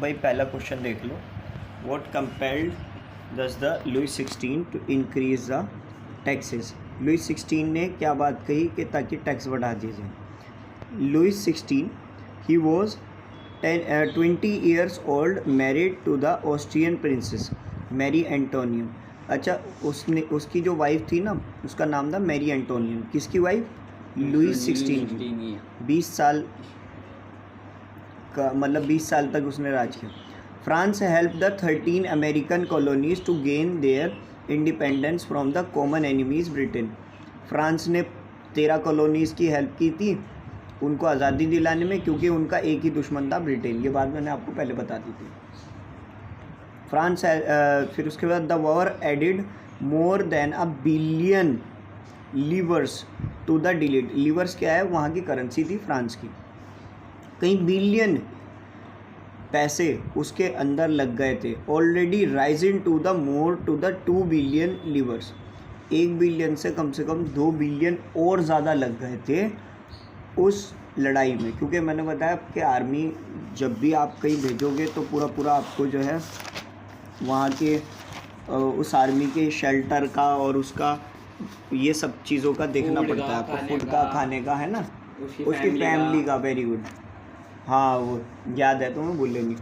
भाई पहला क्वेश्चन देख लो। व्हाट कंपेल्ड दस the Louis 16 to increase the taxes. Louis 16 ने क्या बात कही कि ताकि टैक्स बढ़ा दिए जाए। Louis 16 he was 20 years old, married to the Austrian princess Marie Antoinette. अच्छा, उसकी जो वाइफ थी ना, उसका नाम था मैरी एंटोनियन। किसकी वाइफ? लुई 16 की। 20 साल का मतलब 20 साल तक उसने राज किया। France help the 13 American colonies to gain their independence from the common enemies Britain. France ने 13 कॉलोनीज़ की हेल्प की थी उनको आज़ादी दिलाने में, क्योंकि उनका एक ही दुश्मन था, ब्रिटेन। ये बात मैंने आपको पहले बता दी थी। फ्रांस फिर उसके बाद the war added more than a billion livres to the delete. Livres क्या है? वहाँ की करेंसी थी फ्रांस की। कई बिलियन पैसे उसके अंदर लग गए थे। Already rising to the more to the 2 billion livres. 1 billion से कम 2 बिलियन और ज़्यादा लग गए थे उस लड़ाई में, क्योंकि मैंने बताया कि आर्मी जब भी आप कहीं भेजोगे तो पूरा आपको जो है वहाँ के उस आर्मी के शेल्टर का और उसका ये सब चीज़ों का देखना पड़ता है आपको। फूड का, खाने का, है ना, उसकी फैमिली का। वेरी गुड, हाँ वो याद है तुम्हें, भूलेंगे।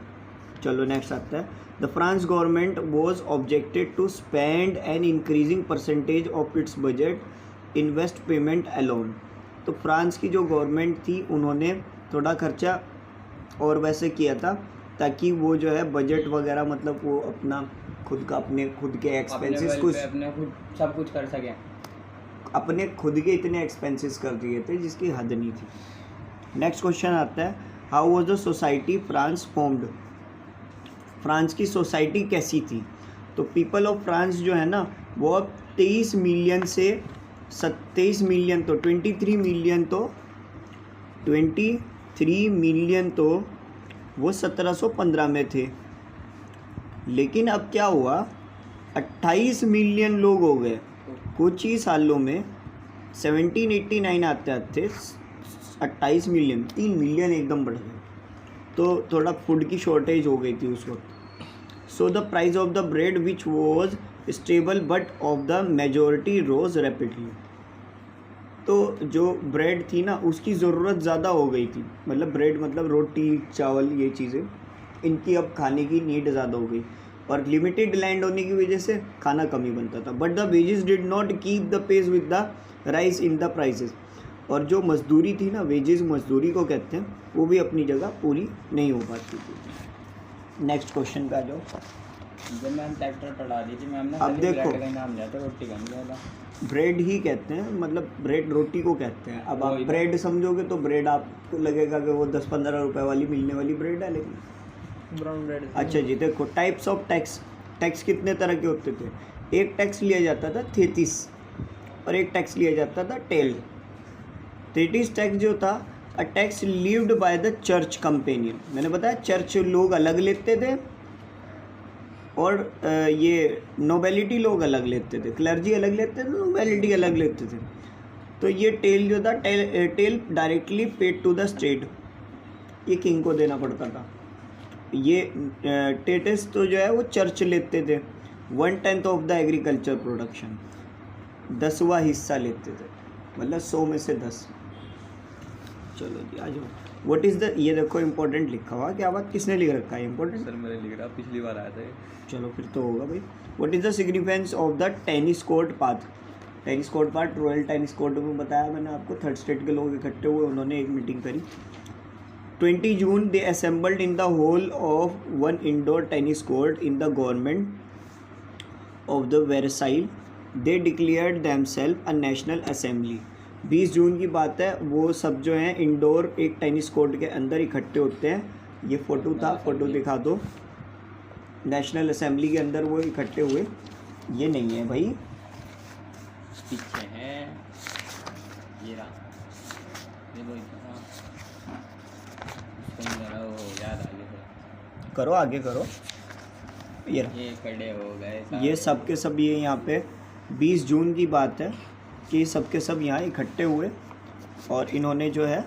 चलो नेक्स्ट आता है। The France government was objected to spend an increasing percentage of its budget in west payment alone. तो फ्रांस की जो गवर्नमेंट थी उन्होंने थोड़ा खर्चा और वैसे किया था ताकि वो जो है बजट वगैरह, मतलब वो अपना खुद का अपने खुद के एक्सपेंसेस कुछ अपने खुद सब कुछ कर सके। अपने खुद के इतने एक्सपेंसेस कर दिए थे जिसकी हद नहीं थी। नेक्स्ट क्वेश्चन आता है, how was the society France formed. France की सोसाइटी कैसी थी? तो पीपल ऑफ फ्रांस जो है ना वो 23 मिलियन से 23 मिलियन तो 23 मिलियन तो 23 मिलियन तो वो 1715 में थे। लेकिन अब क्या हुआ, 28 मिलियन लोग हो गए कुछ ही सालों में। 1789 आते आते 28 मिलियन, 3 मिलियन एकदम बढ़ गए। तो थोड़ा फूड की शॉर्टेज हो गई थी उस वक्त। So the price of the bread which was stable but of the majority rose rapidly. तो जो ब्रेड थी ना उसकी ज़रूरत ज़्यादा हो गई थी, मतलब ब्रेड मतलब रोटी चावल ये चीज़ें, इनकी अब खाने की नीड ज़्यादा हो गई और लिमिटेड लैंड होने की वजह से खाना कम ही बनता था। But the wages did not keep the pace with the rise in the prices. और जो मजदूरी थी ना, वेजेस मजदूरी को कहते हैं, वो भी अपनी जगह पूरी नहीं हो पाती थी। नेक्स्ट क्वेश्चन पे आ जाओ। जब मैम ट्रैक्टर पढ़ा दी थी मैम ने, अब देखो नाम जाता रोटी का नहीं आता, ब्रेड ही कहते हैं, मतलब ब्रेड रोटी को कहते हैं। अब आप ब्रेड समझोगे तो ब्रेड आपको लगेगा कि वो 10-15 रुपए वाली मिलने वाली ब्रेड है, लेकिन ब्राउन ब्रेड। अच्छा जी, देखो टाइप्स ऑफ टैक्स। टैक्स कितने तरह के होते थे? एक टैक्स लिया जाता था थेटिस और एक टैक्स लिया जाता था टेल। थेटिस टैक्स जो था, a tax levied by the church companion. मैंने बताया चर्च लोग अलग लेते थे और ये नोबेलिटी लोग अलग लेते थे, क्लर्जी अलग लेते थे, नोबेलिटी अलग लेते थे। तो ये टेल जो था, taille directly paid to the state, ये किंग को देना पड़ता था। ये टेटिस तो जो है वो चर्च लेते थे। 1/10 ऑफ द एग्रीकल्चर प्रोडक्शन, 10वां हिस्सा लेते थे, मतलब 100 में से 10। चलो जी आ जाओ। व्हाट इज़ द, ये देखो इंपॉर्टेंट लिखा हुआ, क्या बात, किसने लिख रखा है इंपॉर्टेंट? सर मैंने लिख रहा, पिछली बार आया था। चलो फिर तो होगा भाई। What is the significance of the tennis court path. Tennis court path royal tennis court में बताया मैंने आपको, 3rd स्टेट के लोग इकट्ठे हुए, उन्होंने एक मीटिंग करी। 20 June they assembled in the hall of one indoor tennis court in the government of the Versailles. They declared themselves a national assembly. 20 जून की बात है, वो सब जो हैं इंडोर एक टेनिस कोर्ट के अंदर इकट्ठे होते हैं। ये फ़ोटो था, फ़ोटो दिखा दो। नेशनल असेंबली के अंदर वो इकट्ठे हुए। ये नहीं है भाई, पीछे है ये रहा, ये वो याद आ गया, करो आगे करो। ये खड़े हो गए, ये सब के सब, ये यहाँ पे 20 जून की बात है कि सब के सब यहाँ इकट्ठे हुए और इन्होंने जो है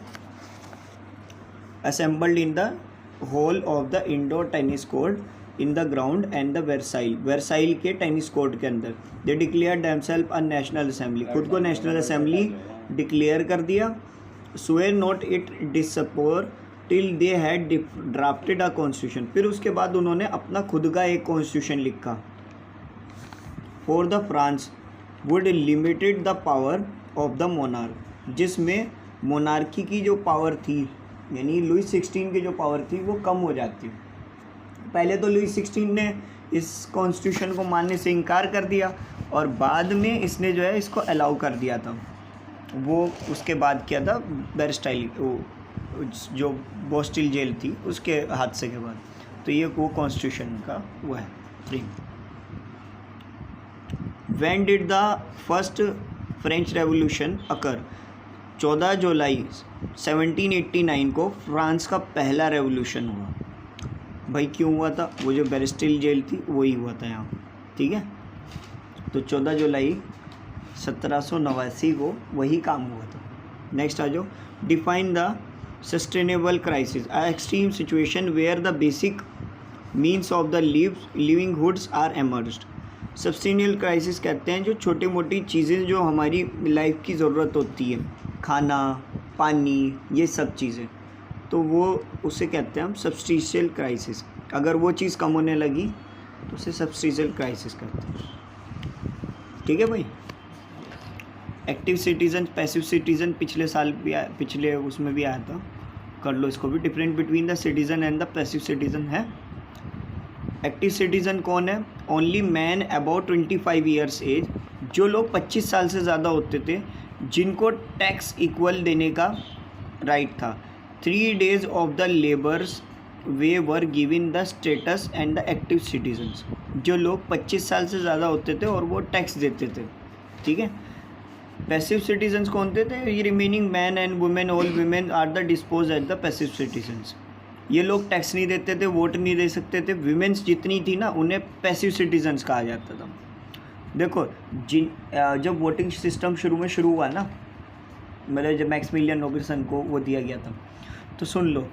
assembled in the hall of the indoor tennis court in the ground and the Versailles के टेनिस कोर्ट के अंदर। They declare themselves a national assembly, खुद को नेशनल असेंबली डिक्लेयर कर दिया। Swear not it disperse till they had drafted a constitution, फिर उसके बाद उन्होंने अपना खुद का एक कॉन्स्टिट्यूशन लिखा। For the France would limited the power of the monarch, जिसमें मोनार्की की जो पावर थी यानी लुइस 16 की जो पावर थी वो कम हो जाती। पहले तो लुइस 16 ने इस कॉन्स्टिट्यूशन को मानने से इनकार कर दिया और बाद में इसने जो है इसको अलाउ कर दिया था। वो उसके बाद किया था बेरस्टाइल, जो बोस्टिल जेल थी उसके हादसे के बाद। तो ये वो कॉन्स्टिट्यूशन का वो है frame. When did the first French Revolution occur? 14 जुलाई 1789 को फ्रांस का पहला रेवोल्यूशन हुआ। भाई क्यों हुआ था? वो जो बेरस्टिल जेल थी वही हुआ था यहाँ, ठीक है। तो 14 जुलाई 1789 को वही काम हुआ था। नेक्स्ट आ जाओ। Define the sustainable crisis, a extreme situation where the basic means of the livelihoods are emerged. Sustainable crisis कहते हैं जो छोटी मोटी चीज़ें जो हमारी लाइफ की ज़रूरत होती है, खाना, पानी, ये सब चीज़ें, तो वो उसे कहते हैं हम सब्सटेंशियल क्राइसिस। अगर वो चीज़ कम होने लगी तो उसे सब्सटेंशियल क्राइसिस कहते हैं, ठीक है भाई। एक्टिव सिटीज़न, पैसिव सिटीज़न पिछले साल भी पिछले उसमें भी आया था, कर लो इसको भी। Different between the citizen and the passive citizen है। एक्टिव सिटीज़न कौन है? Only man about 25 years age, जो लोग 25 साल से ज़्यादा होते थे, जिनको टैक्स इक्वल देने का राइट था। 3 days of the labours way were given the status and the active citizens, जो लोग 25 साल से ज़्यादा होते थे और वो टैक्स देते थे, ठीक है। पैसिव सिटीजन्स कौन थे? ये remaining man and women, all women are the dispose at the passive citizens. ये लोग टैक्स नहीं देते थे, वोट नहीं दे सकते थे। विमेंस जितनी थी ना उन्हें पैसिव सिटीजन्स कहा जाता था। देखो जब वोटिंग सिस्टम शुरू हुआ ना, मतलब जब मैक्सिमिलियन रोबिन्सन को वो दिया गया था, तो सुन लो,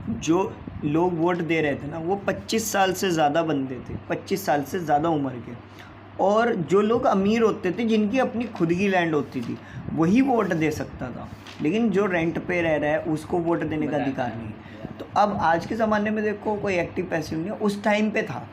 जो लोग वोट दे रहे थे ना वो 25 साल से ज़्यादा बंदे थे, 25 साल से ज़्यादा उम्र के। और जो लोग अमीर होते थे, जिनकी अपनी खुद की लैंड होती थी, वही वोट दे सकता था। लेकिन जो रेंट पे रह रहा है उसको वोट देने का अधिकार नहीं। तो अब आज के ज़माने में देखो कोई एक्टिव पैसिव नहीं, उस टाइम पे था।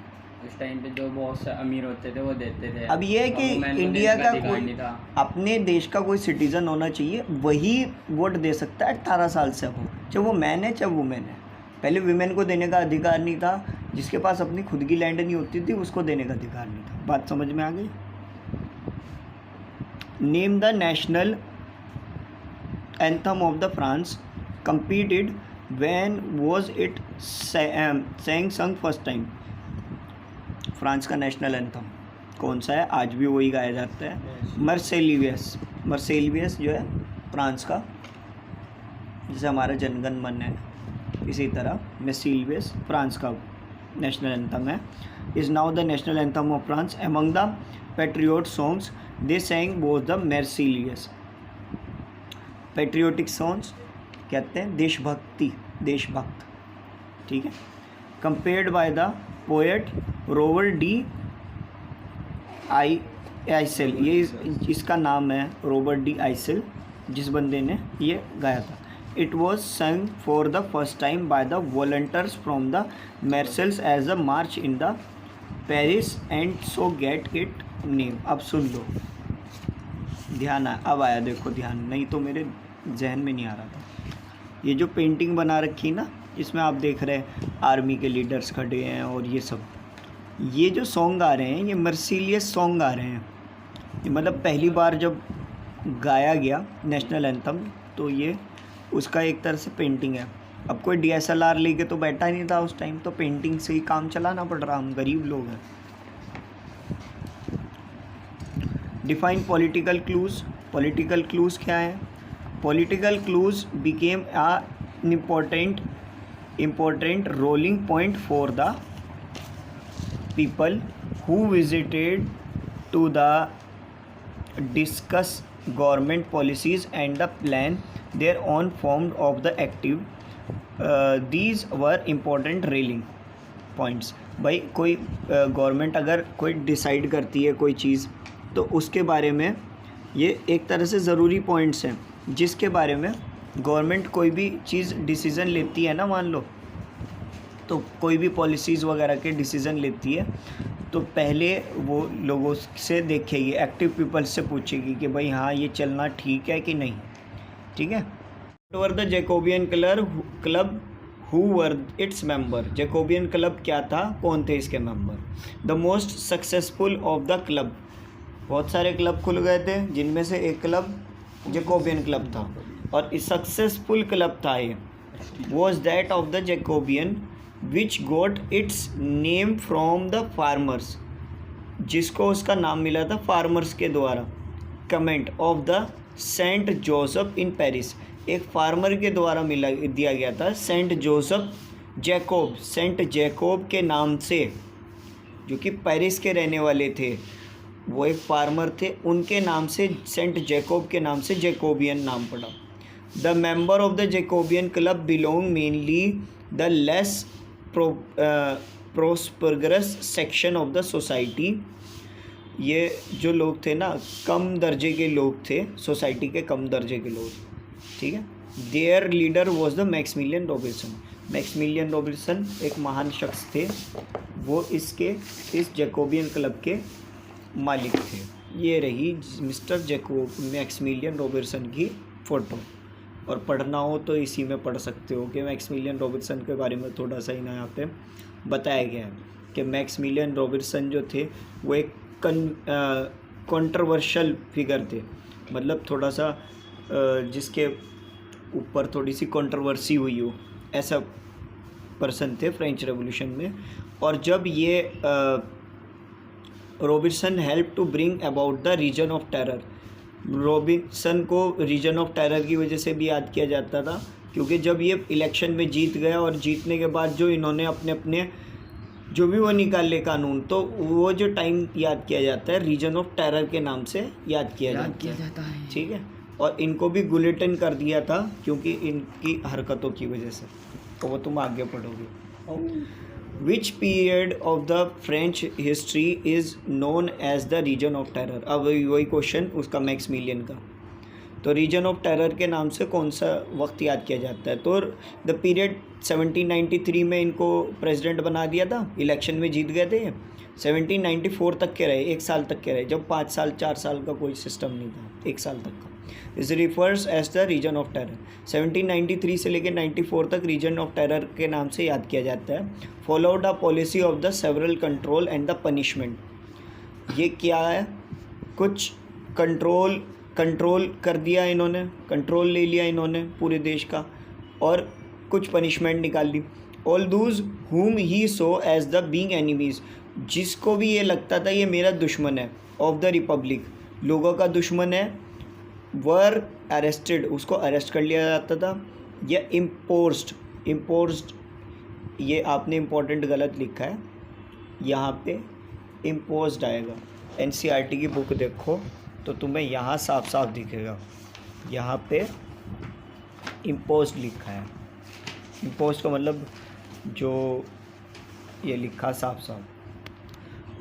उस टाइम पे जो बहुत से अमीर होते थे वो देते थे। अब ये है कि इंडिया का कोई अपने देश का कोई सिटीज़न होना चाहिए, वही वोट दे सकता है 18 साल से अब, चाहे वो मैन है चाहे वुमेन है। पहले वुमेन को देने का अधिकार नहीं था, जिसके पास अपनी खुद की लैंड नहीं होती थी उसको देने का अधिकार नहीं था। बात समझ में आ गई? Name the national anthem of the France, competed when was it sung first time? France का नेशनल एंथम कौन सा है? आज भी वही गाया जाता है, मर्सेलियस जो है फ्रांस का, जैसे हमारा जनगण मन है, इसी तरह मर्सेलियस फ्रांस का नेशनल एंथम है। Is now the national anthem of France. Among the patriot songs they sang both the Marseillaise. Patriotic songs कहते हैं देशभक्त, ठीक है। कंपेयर्ड बाय द पोएट रोवर डी आइसेल, ये इसका नाम है रोबर्ट डी आइसेल, जिस बंदे ने ये गाया था। It was sung for the first time by the volunteers from the marshals as a march in the Paris and so get it name. अब सुन लो, ध्यान अब आया, देखो ध्यान, नहीं तो मेरे जहन में नहीं आ रहा था। ये जो पेंटिंग बना रखी ना, इसमें आप देख रहे हैं आर्मी के लीडर्स खड़े हैं और ये सब, ये जो सॉन्ग आ रहे हैं ये मर्सेलियस सॉन्ग आ रहे हैं। ये मतलब पहली बार जब गाया गया नेशनल एंथम, तो ये उसका एक तरह से पेंटिंग है। अब कोई DSLR लेके तो बैठा नहीं था उस टाइम, तो पेंटिंग से ही काम चलाना पड़ रहा, हम गरीब लोग हैं। Define political clues. Political clues क्या है? Political clues became an important rolling point for the people who visited to the discuss government policies and the plan their own form of the active these were important railing points. भाई कोई government अगर कोई decide करती है कोई चीज़ तो उसके बारे में ये एक तरह से ज़रूरी पॉइंट्स हैं जिसके बारे में गवर्नमेंट कोई भी चीज़ डिसीज़न लेती है ना, मान लो तो कोई भी पॉलिसीज़ वगैरह के डिसीज़न लेती है तो पहले वो लोगों से देखेगी, एक्टिव पीपल्स से पूछेगी कि भाई हाँ ये चलना ठीक है कि नहीं, ठीक है। Were the Jacobin club who were its member. Jacobin club क्या था, कौन थे इसके मेंबर। The most successful of the club, बहुत सारे क्लब खुल गए थे जिनमें से एक क्लब जैकोबियन क्लब था और सक्सेसफुल क्लब था ये। Was that of the Jacobin which got its name from the farmers, जिसको उसका नाम मिला था फार्मर्स के द्वारा। Comment of the saint Joseph in Paris, एक फार्मर के द्वारा दिया गया था saint Joseph Jacob, saint Jacob के नाम से, जो कि पेरिस के रहने वाले थे, वो एक फार्मर थे, उनके नाम से सेंट जैकोब के नाम से जैकोबियन नाम पड़ा। The member of the Jacobin club belong mainly the less prosperous section of the society. ये जो लोग थे ना, कम दर्जे के लोग थे, सोसाइटी के कम दर्जे के लोग, ठीक है। There leader was the Maximilian Robinson. Maximilian Robinson एक महान शख्स थे, वो इस जैकोबियन क्लब के मालिक थे। ये रही मिस्टर जैकोब मैक्समिलियन रॉबिन्सन की फ़ोटो। और पढ़ना हो तो इसी में पढ़ सकते हो कि मैक्समिलियन रॉबिन्सन के बारे में थोड़ा सा ही ना यहाँ पे बताया गया है कि मैक्समिलियन रॉबिन्सन जो थे वो एक कंट्रोवर्शियल फिगर थे, मतलब थोड़ा सा जिसके ऊपर थोड़ी सी कंट्रोवर्सी हुई हो, ऐसा पर्सन थे फ्रेंच रेवोल्यूशन में। और जब ये Robinson help to bring about the region of terror, Robinson को रीजन ऑफ टेरर की वजह से भी याद किया जाता था, क्योंकि जब ये इलेक्शन में जीत गया और जीतने के बाद जो इन्होंने अपने जो भी वो निकाले कानून, तो वो जो टाइम याद किया जाता है रीजन ऑफ टेरर के नाम से याद किया जाता है, ठीक है। और इनको भी गुलेटिन कर दिया था क्योंकि इनकी हरकतों की वजह से, तो वो तुम आगे पढ़ोगे। Which period of the French history is known as the region of terror. अब वही क्वेश्चन उसका मैक्समिलियन का, तो रीजन ऑफ टेरर के नाम से कौन सा वक्त याद किया जाता है। तो द पीरियड 1793 में इनको प्रेसिडेंट बना दिया था, इलेक्शन में जीत गए थे। 1794 तक के रहे, 1 साल तक के रहे, जब 5 साल 4 साल का कोई सिस्टम नहीं था, 1 साल तक का। इस refers as the region of terror. 1793 से लेकर 94 तक रीजन ऑफ टेरर के नाम से याद किया जाता है। Followed a policy of the several control and the punishment. ये क्या है, कुछ कंट्रोल कर दिया इन्होंने, कंट्रोल ले लिया इन्होंने पूरे देश का, और कुछ पनिशमेंट निकाल ली। All those whom he saw as the being enemies, जिसको भी ये लगता था ये मेरा दुश्मन है, ऑफ द रिपब्लिक, लोगों का दुश्मन है, वर अरेस्टेड, उसको अरेस्ट कर लिया जाता था, या इम्पोज्ड, ये आपने इम्पोर्टेंट गलत लिखा है, यहाँ पे इम्पोज्ड आएगा। NCERT की बुक देखो तो तुम्हें यहाँ साफ साफ दिखेगा, यहाँ पे इम्पोज्ड लिखा है। इम्पोज्ड का मतलब जो ये लिखा साफ साफ,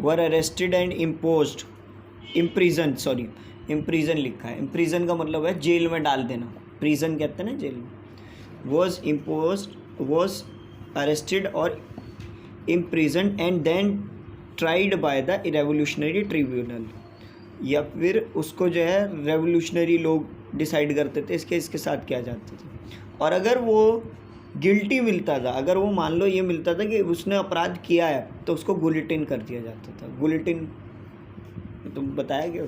were arrested and imposed, impression लिखा है। इम्प्रीजन का मतलब है जेल में डाल देना, प्रिजन कहते हैं ना जेल में। वॉज अरेस्टेड और imprison and then tried by the revolutionary tribunal, या फिर उसको जो है रेवोल्यूशनरी लोग डिसाइड करते थे इसके साथ क्या जाते थे। और अगर वो गिल्टी मिलता था, अगर वो मान लो ये मिलता था कि उसने अपराध किया है, तो उसको गुलेटिन कर दिया जाता था। गुलेटिन तुम बताया क्या,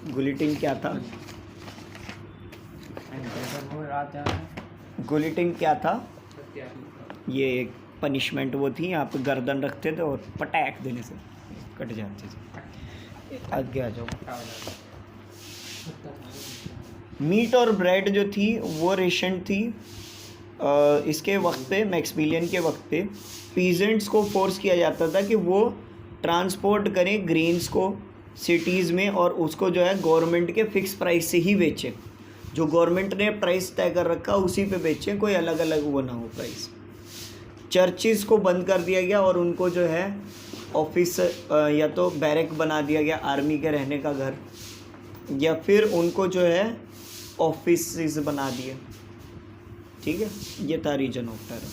गुलेटिन क्या था, गुलेटिन क्या था, ये एक पनिशमेंट वो थी, यहाँ पे गर्दन रखते थे और पटैक देने से कट जाती थी। आगे आ जाओ। मीट और ब्रेड जो थी वो रेशन थी। इसके वक्त पे, मैक्समिलियन के वक्त पे, पीजेंट्स को फोर्स किया जाता था कि वो ट्रांसपोर्ट करें ग्रेन्स को सिटीज़ में, और उसको जो है गवर्नमेंट के फ़िक्स प्राइस से ही बेचें। जो गवर्नमेंट ने प्राइस तय कर रखा उसी पे बेचें, कोई अलग अलग वो ना हो प्राइस। चर्चिज़ को बंद कर दिया गया और उनको जो है ऑफिस या तो बैरक बना दिया गया, आर्मी के रहने का घर, या फिर उनको जो है ऑफिस बना दिए। ठीक है, ये था region of terror.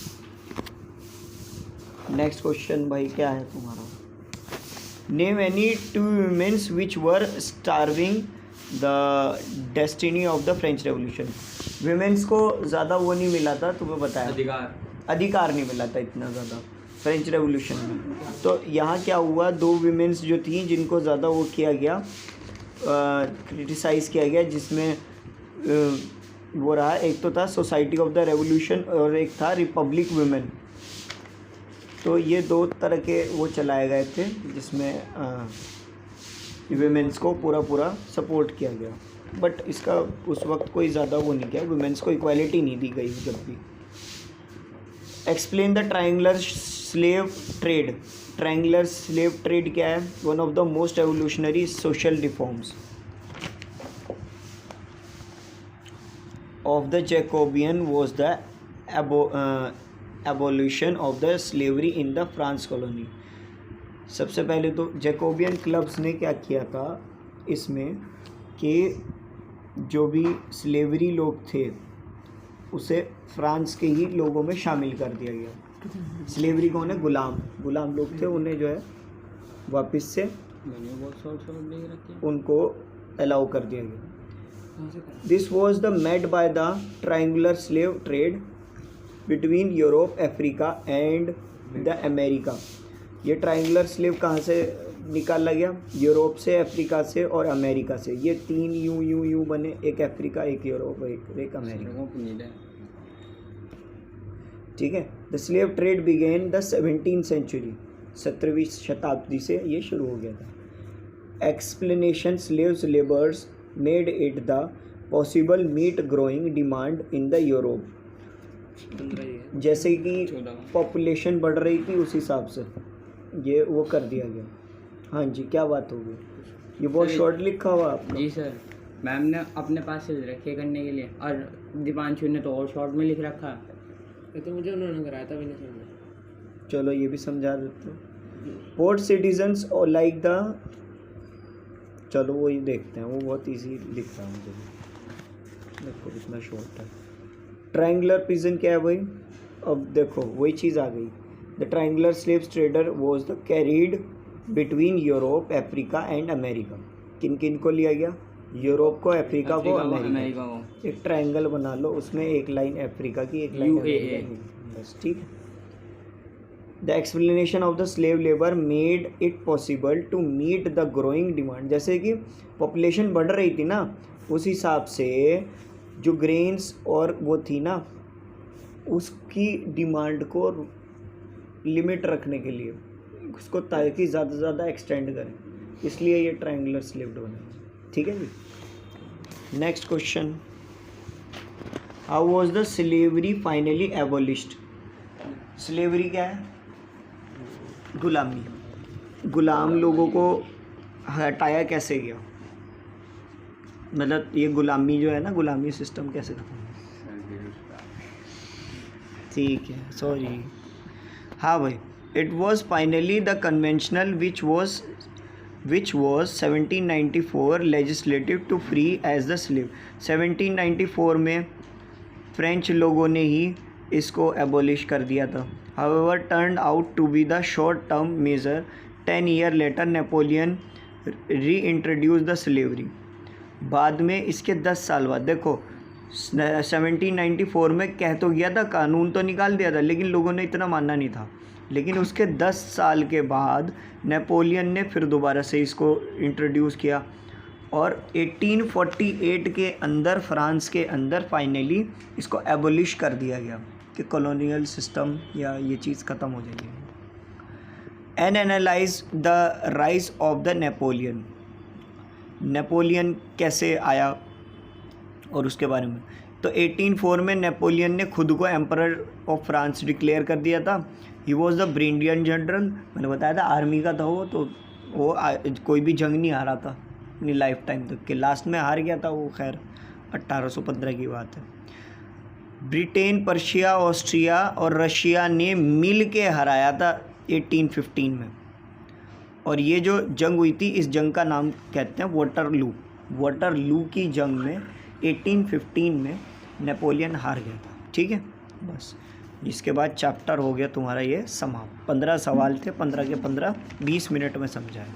Next question भाई क्या है तुम्हारा? Name any 2 womens which were starving the destiny of the French revolution. Womens को ज़्यादा वो नहीं मिला था, तुम्हें बताया अधिकार नहीं मिला था इतना ज़्यादा फ्रेंच रेवोल्यूशन में। तो यहाँ क्या हुआ, 2 वुमेन्स जो थी जिनको ज़्यादा वो किया गया, क्रिटिसाइज़ किया गया, जिसमें वो रहा, एक तो था सोसाइटी ऑफ द रेवोल्यूशन और एक था रिपब्लिक वुमेन। तो ये 2 तरह के वो चलाए गए थे जिसमें वुमेन्स को पूरा सपोर्ट किया गया, बट इसका उस वक्त कोई ज़्यादा वो नहीं किया, वुमेन्स को इक्वालिटी नहीं दी गई जब भी। Explain the triangular slave trade. Triangular slave trade क्या है? One of the most evolutionary social reforms of the Jacobian was the abolition of the slavery in the France colony। सबसे पहले तो जैकोबियन क्लब्स ने क्या किया था इसमें कि जो भी स्लेवरी लोग थे उसे फ्रांस के ही लोगों में शामिल कर दिया गया। स्लेवरी कौन है? गुलाम लोग थे, उन्हें जो है वापस से उनको अलाउ कर दिया गया। This was the made by the triangular slave trade between Europe, Africa and the America। ये ट्रायंगुलर स्लेव कहाँ से निकाला गया? यूरोप से, अफ्रीका से और अमेरिका से। ये 3 यू बने, एक अफ्रीका, एक यूरोप, एक अमेरिका। ठीक है। The slave trade began the 17th century. 17वीं शताब्दी से ये शुरू हो गया था। Explanation slaves labours made it the possible meet growing demand in the Europe. जैसे कि पॉपुलेशन बढ़ रही थी उस हिसाब से ये वो कर दिया गया। हाँ जी, क्या बात हो गई? ये बहुत शॉर्ट लिखा हुआ आपका। जी सर, मैम ने अपने पास से रखे करने के लिए, और दीपांशु ने तो और शॉर्ट में लिख रखा है। ये तो मुझे उन्होंने कराया था, भी नहीं समझा। चलो ये भी समझा देते हो। पोर्ट सिटीजन्स और लाइक द, चलो वही देखते हैं, वो बहुत इजी लिखता है मुझे, देखो कितना शॉर्ट है। ट्रायंगुलर पिजन क्या है भाई? अब देखो वही चीज़ आ गई। The triangular slaves trader was the carried between Europe, Africa and America. किन किन को लिया गया? यूरोप को, अफ्रीका को, अमेरिका को। एक ट्रायंगल बना लो, उसमें एक लाइन अफ्रीका की, एक लाइन अमेरिका की, बस। ठीक है। The explanation of the slave labour made it possible to meet the growing demand. जैसे कि पॉपुलेशन बढ़ रही थी ना, उस हिसाब से जो ग्रेन्स और वो थी ना, उसकी डिमांड को लिमिट रखने के लिए, उसको ताकि ज़्यादा से ज़्यादा एक्सटेंड करें, इसलिए ये ट्रायंगुलर स्लेव बने। ठीक है जी। Next question, how was the slavery finally abolished. Slavery क्या है? गुलामी। गुलाम लोगों को हटाया कैसे गया, मतलब ये गुलामी जो है ना, गुलामी सिस्टम कैसे खत्म? ठीक है, सॉरी। हाँ भाई, it was finally the conventional which was 1794 legislative to free as the slave. 1794 में फ्रेंच लोगों ने ही इसको एबोलिश कर दिया था। However, turned out to be the short-term measure. 10 years later, Napoleon reintroduced the slavery। बाद में इसके 10 साल बाद, देखो 1794 में कह तो गया था, कानून तो निकाल दिया था, लेकिन लोगों ने इतना मानना नहीं था। लेकिन उसके 10 साल के बाद नेपोलियन ने फिर दोबारा से इसको इंट्रोड्यूस किया, और 1848 के अंदर फ्रांस के अंदर फाइनली इसको एबोलिश कर दिया गया कि कॉलोनियल सिस्टम या ये चीज़ ख़त्म हो जाएगी। And analyse the rise of the Napoleon. Napoleon कैसे आया और उसके बारे में, तो 1804 में नेपोलियन ने खुद को एम्परर ऑफ फ्रांस डिक्लेयर कर दिया था। He was the brilliant general, मैंने बताया था आर्मी का था वो, तो वो कोई भी जंग नहीं हारा था अपनी लाइफ टाइम तक के, लास्ट में हार गया था वो, खैर 1815 की बात है। ब्रिटेन, पर्शिया, ऑस्ट्रिया और रशिया ने मिल के हराया था 1815 में। और ये जो जंग हुई थी, इस जंग का नाम कहते हैं वाटरलू। वाटरलू की जंग में 1815 में नेपोलियन हार गया था। ठीक है, बस इसके बाद चैप्टर हो गया तुम्हारा ये समाप्त। 15 सवाल थे, 15 के 15 20 मिनट में समझाए।